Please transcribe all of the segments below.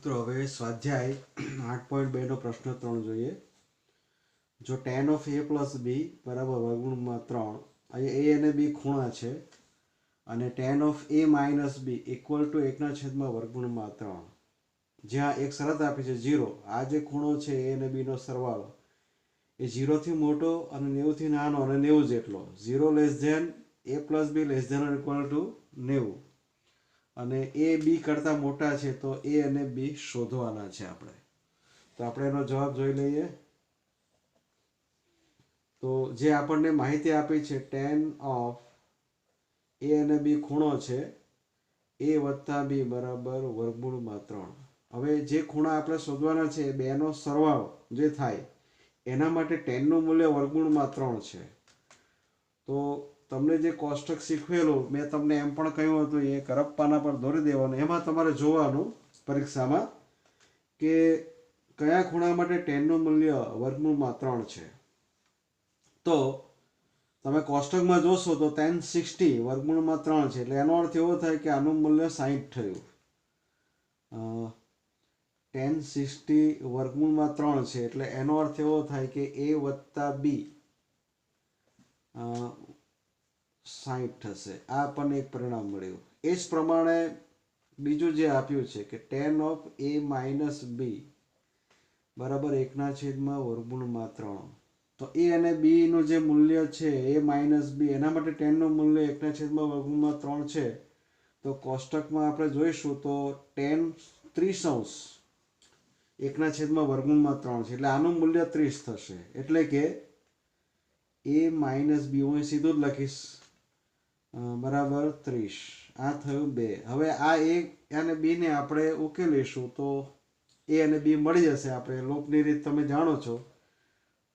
મિત્રો હવે સ્વાધ્યાય 8.2 નો પ્રશ્ન 3 જોઈએ. જો tan of a plus b બરાબર વર્ગમૂળમાં 3, અહીં a અને b ખૂણા છે અને tan of a minus b equal to 1/3 વર્ગમૂળમાં 3, જ્યાં એક શરત આપી છે 0. આ જે ખૂણો છે a અને b નો સરવાળો એ 0 થી મોટો અને 90 થી નાનો અને 90 જેટલો, 0 less than a plus b less than or equal to 90, અને એ બી કરતાં મોટા છે તો એ અને બી શોધવાના છે આપણે. તો આપણે એનો જવાબ જોઈ લઈએ. તો જે આપણને માહિતી આપી છે tan ઓફ એ અને બી ખૂણો છે a વત્તા બી બરાબર વર્ગમૂળમાં 3. હવે જે ખૂણા આપણે શોધવાના છે એ બેનો સરવાળો જે થાય એના માટે tanનું મૂલ્ય વર્ગમૂળમાં 3 છે. તો તમને જે કોષ્ટક શીખવેલું મેં તમને એમ પણ કહ્યું હતું એ કરપ પાના પર દોરી દેવાનું. એમાં તમારે જોવાનું પરીક્ષામાં કે કયા ખૂણા માટે tanનું મૂલ્ય વર્ગમૂળમાં 3 છે. તો તમે કોષ્ટકમાં જોશો તો tan 60 વર્ગમૂળમાં 3 છે, એટલે એનો અર્થ એવો થાય કે આનું મૂલ્ય 60 થયું. tan 60 વર્ગમૂળમાં 3 છે એટલે એનો અર્થ એવો થાય કે a વત્તા b 60 થશે. આ આપણને એક પરિણામ મળ્યું. એ જ પ્રમાણે બીજું જે આપ્યું છે કે tan ઓફ a માઇનસ બી બરાબર 1/3 વર્ગમૂળમાં 3. તો a અને b નું જે મૂલ્ય છે a માઇનસ બી એના માટે tanનું મૂલ્ય 1/3 વર્ગમૂળમાં 3 છે. તો કોષ્ટકમાં આપણે જોઈશું તો tan 30 1/3 વર્ગમૂળમાં 3 છે એટલે આનું મૂલ્ય 30 થશે. એટલે કે a માઇનસ બી હું સીધું જ લખીશ બરાબર 30. આ થયું 2. હવે આ a અને b ને આપણે ઉકેલીશું તો a અને b મળી જશે. આપણે લોપની રીત તમે જાણો છો.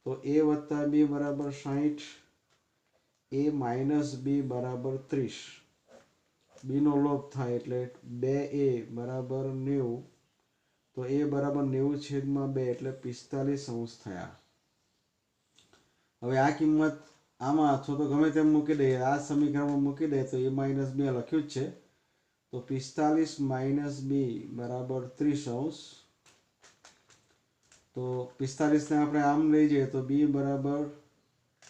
તો a વત્તા b બરાબર 60, a માઇનસ b બરાબર 30. b નો લોપ થાય એટલે 2a બરાબર 90. તો a બરાબર 90/2 એટલે 45 થયા. હવે આ કિંમત આમાં અથવા તો ગમે તેમ મૂકી દઈએ, આ સમીકરણમાં મૂકી દઈએ તો a માઇનસ b લખ્યું જ છે. તો 45 માઇનસ b બરાબર 30. તો 45 ને આપણે આમ લઈ જઈએ તો b બરાબર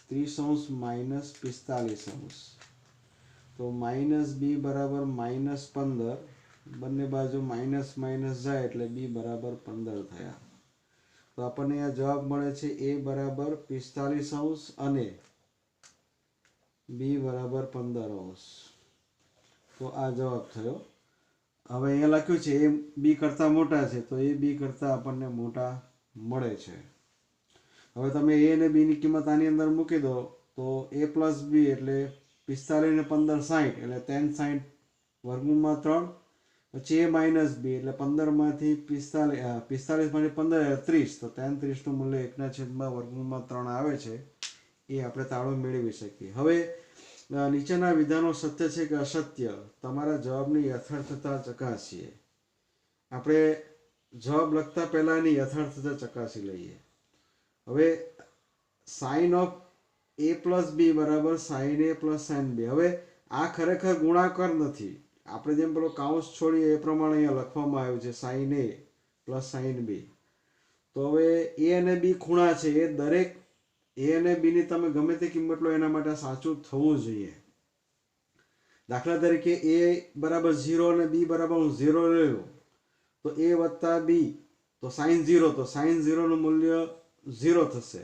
30 માઇનસ 45. તો માઇનસ b બરાબર -15. બંને બાજુ માઇનસ માઇનસ જાય એટલે b બરાબર 15 થયા. તો આપણને આ જવાબ મળે છે a બરાબર 45 અને b બરાબર 15. તો આ જવાબ થયો. હવે અહીંયા લખ્યું છે એ બી કરતાં મોટા છે તો એ બી કરતાં આપણને મોટા મળે છે. હવે તમે a અને b ની કિંમત આની અંદર મૂકી દો તો a પ્લસ બી એટલે 45 ને 15 60 એટલે tan 60 વર્ગમૂળમાં 3. પછી a માઇનસ બી એટલે 15 માંથી 45 માંથી 15 30. તો tan 30 નું મૂલ્ય 1/3 વર્ગમૂળમાં 3 આવે છે. એ આપણે તાળો મેળવી શકીએ. હવે નીચેના વિધાનો સત્ય છે કે અસત્ય તમારા જવાબની યથાર્થતા ચકાસીએ. આપણે જવાબ લખતા પહેલાની યથાર્થતા ચકાસી લઈએ. હવે sine of a plus b બરાબર sine a plus sine b. હવે આ ખરેખર ગુણાકાર નથી. આપણે જેમ પેલો કાઉન્સ છોડીએ એ પ્રમાણે અહીંયા લખવામાં આવ્યું છે sine a plus sine b. તો હવે a અને b ખૂણા છે એ દરેક a અને b ની તમે ગમે તે કિંમત લો એના માટે સાચું થવું જોઈએ. દાખલા તરીકે a બરાબર 0 અને b બરાબર 0 લઈ લો તો a વત્તા b તો સાઇન 0, તો સાઇન 0 નું મૂલ્ય 0 થશે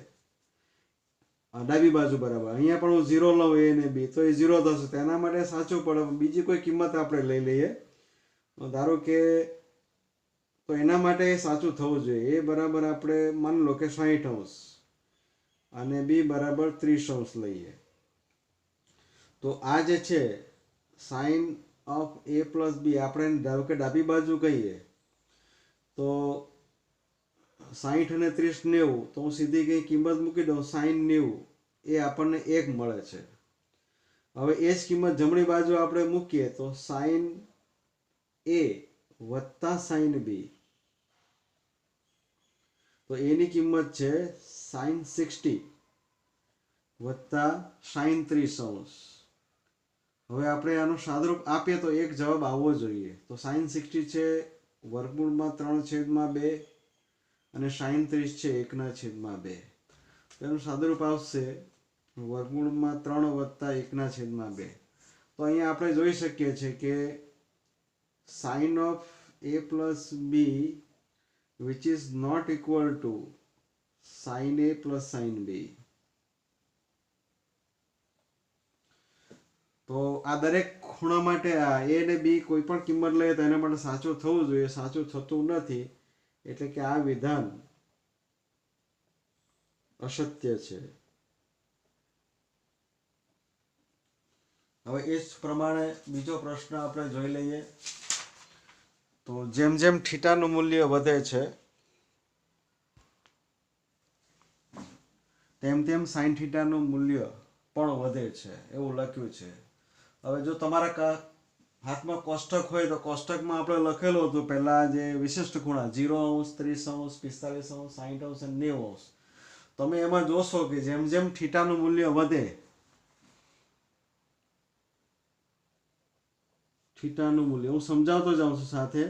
ડાબી બાજુ બરાબર. અહીંયા પણ હું 0 લઉં a અને b તો એ 0 થશે. તો એના માટે સાચું પડે. બીજી કોઈ કિંમત આપણે લઈ લઈએ. ધારો કે તો એના માટે સાચું થવું જોઈએ. a બરાબર આપણે માની લો કે 60 અને b બરાબર 30 લઈએ. તો આ જે છે સાઇન ઓફ a પ્લસ બી આપણે ધારો કે ડાબી બાજુ કહીએ તો 60 અને 30 90. તો હું સીધી કઈ કિંમત મૂકી દઉં સાઇન 90 એ આપણને 1 મળે છે. હવે એ જ કિંમત જમણી બાજુ આપણે મૂકીએ તો સાઇન a વત્તા સાઇન બી તો એની કિંમત છે સાઇન 60 વત્તા સાઇન 30. હવે આપણે આનું સાદુરૂપ આપીએ તો એક જવાબ આવવો જોઈએ. તો સાઇન 60 છે વર્ગમૂળમાં 3/2 અને sin 30 છે 1/2. તેનું સાદુરૂપ આવશે વર્ગમૂળમાં 3 વત્તા 1/2. તો અહીંયા આપણે જોઈ શકીએ છીએ કે sin of a plus b which is not equal to sin a plus sin b. તો આ દરેક ખૂણા માટે આ a અને b કોઈ પણ કિંમત લઈએ તો એના માટે સાચું થવું જોઈએ, સાચું થતું નથી, એટલે કે આ વિધાન અસત્ય છે. હવે એ જ પ્રમાણે બીજો પ્રશ્ન આપણે જોઈ લઈએ. તો જેમ જેમ થીટાનું મૂલ્ય વધે છે તેમ તેમ સાઇન થીટાનું મૂલ્ય પણ વધે છે એવું લખ્યું છે. હવે જો તમારા હાથમાં કોષ્ટક હોય તો કોષ્ટકમાં આપણે લખેલું હતું પહેલા જે વિશિષ્ટ ખૂણા 0°, 30°, 45°, 60° અને 90°. તમે એમાં જોશો કે જેમ જેમ થીટાનું મૂલ્ય વધે, થીટાનું મૂલ્ય હું સમજાવતો જાઉં છું સાથે,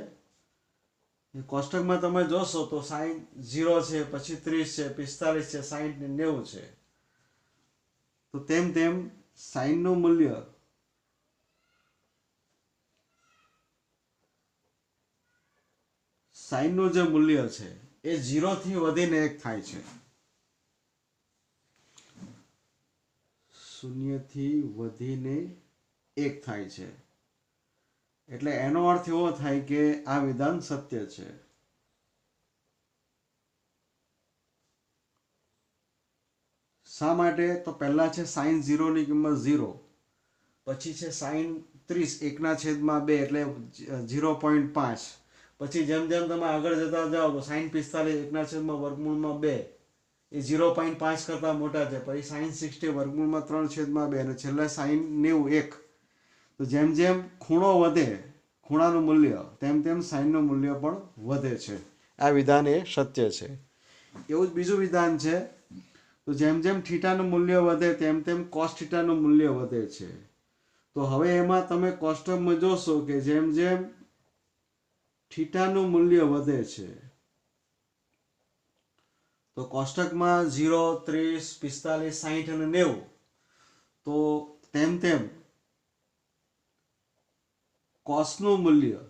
કોષ્ટકમાં તમે જોશો તો સાઈન 0 છે, પછી 30 છે, 45 છે, 60 ને 90 છે. તો તેમ તેમ સાઈનનું મૂલ્ય સાઈનનું જે મૂલ્ય છે એ 0 થી વધીને 1 થાય છે. 0 થી વધીને 1 થાય છે. એટલે એનો અર્થ એવો થાય કે આ વિધાન સત્ય છે. શા માટે? તો પહેલા છે sin 0 ની કિંમત 0, પછી છે sin 30 1/2 એટલે 0.5, પછી જેમ જેમ તમે આગળ જતા જાઓ તો sin 45 1/2 એ 0.5 કરતા મોટા છે, પછી sin 60 વર્ગમૂળમાં 3/2 અને છેલ્લે sin 90 1. તો જેમ જેમ ખૂણો વધે, ખૂણાનું મૂલ્ય, તેમ તેમ સાઈનનું મૂલ્ય પણ વધે છે. આ વિધાન એ સત્ય છે. એવું જ બીજું વિધાન છે. તો જેમ જેમ થીટાનું મૂલ્ય વધે તેમ તેમ cos થીટાનું મૂલ્ય વધે છે. તો હવે એમાં તમે કોષ્ટકમાં જોશો કે જેમ જેમ થીટાનું મૂલ્ય વધે છે તો કોષ્ટકમાં 0, 30, 45, 60 અને 90, તો તેમ તેમ કોસનું મૂલ્ય,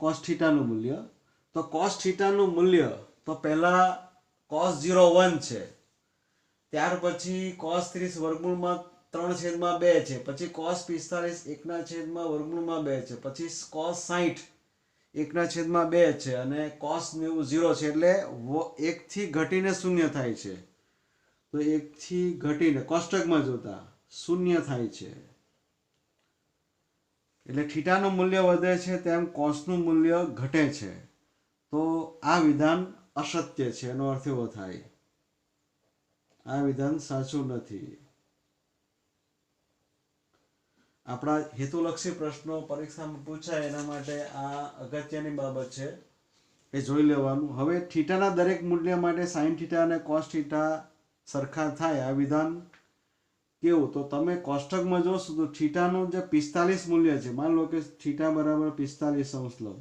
કોસ થીટાનું મૂલ્ય, તો કોસ થીટાનું મૂલ્ય તો પહેલા cos 0 1 છે, ત્યાર પછી cos 30 વર્ગમૂળમાં 3/2 છે, પછી cos 45 1/2 છે, પછી cos 60 1/2 છે અને cos 90 0 છે. એટલે 1 થી ઘટીને 0 થાય છે. તો 1 થી ઘટીને કોષ્ટકમાં જોતા 0 થાય છે. એટલે થીટાનું મૂલ્ય વધે છે તેમ કોસનું મૂલ્ય ઘટે છે. તો આ વિધાન અસત્ય છે. એનો અર્થ એવો થાય આ વિધાન સાચું નથી. આપણા હેતુલક્ષી પ્રશ્નો પરીક્ષામાં પૂછાય એના માટે આ અગત્યની બાબત છે, એ જોઈ લેવાનું. હવે થીટાના દરેક મૂલ્ય માટે sin થીટા અને cos થીટા સરખા થાય આ વિધાન કેવું? તો તમે કોષ્ટકમાં જોશો તો થીટાનું જે 45 મૂલ્ય છે, માની લો કે થીટા બરાબર 45° લો,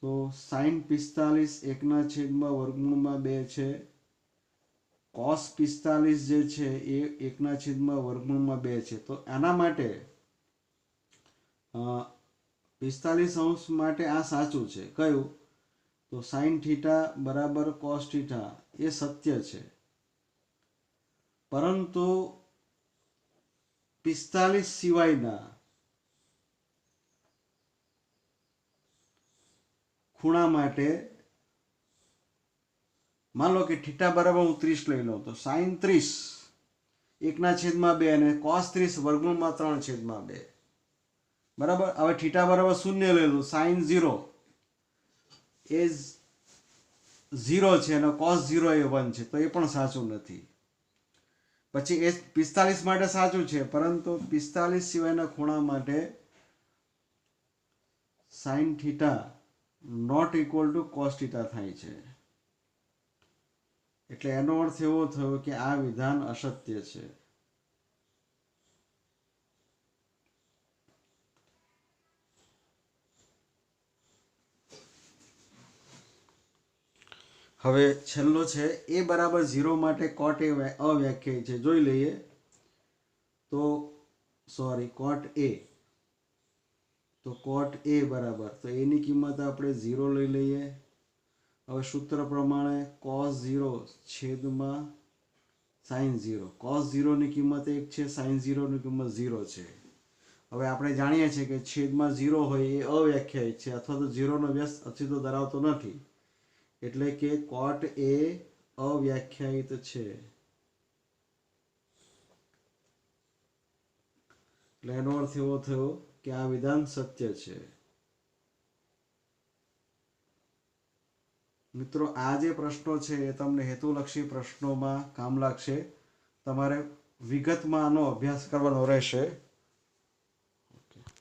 તો sin 45 1/2 છે, cos 45 જે છે એ 1/2 છે. તો આના માટે 45° માટે આ સાચું છે. કયું? તો sin થીટા બરાબર cos થીટા એ સત્ય છે. પરંતુ 45 સિવાયના ખૂણા માટે, માન લો કે થીટા બરાબર હું 30 લઈ લઉં, તો sin 30 1/2 અને cos 30 વર્ગમૂળમાં 3/2. બરાબર. હવે થીટા બરાબર 0 લઈ લો, sin 0 એ 0 છે અને cos 0 એ 1 છે, તો એ પણ સાચું નથી. પછી એ 45 માટે સાચું છે, પરંતુ 45 સિવાયના ખૂણા માટે sin theta not equal to cos theta થાય છે. એટલે એનો અર્થ એવો થયો કે આ વિધાન અસત્ય છે. હવે છેલ્લો છે a બરાબર 0 માટે cot a અવ્યાખ્યાયિત છે. જોઈ લઈએ તો cot a, તો cot a બરાબર, તો a ની કિંમત આપણે 0 લઈ લઈએ. હવે સૂત્ર પ્રમાણે cos 0 છેદમાં sin 0, cos 0 ની કિંમત 1 છે, sin 0 ની કિંમત 0 છે. હવે આપણે જાણીએ છીએ કે છેદમાં 0 હોય એ અવ્યાખ્યાયિત છે અથવા તો 0 નો વ્યસ્ત અસ્તિત્વ ધરાવતો નથી, એટલે કે cot a અવ્યાખ્યાયિત છે. એટલે એનો અર્થ એવો થયો કે આ વિધાન સત્ય છે. મિત્રો, આ જે પ્રશ્નો છે એ તમને હેતુલક્ષી પ્રશ્નોમાં કામ લાગશે. તમારે વિગતમાં આનો અભ્યાસ કરવાનો રહેશે.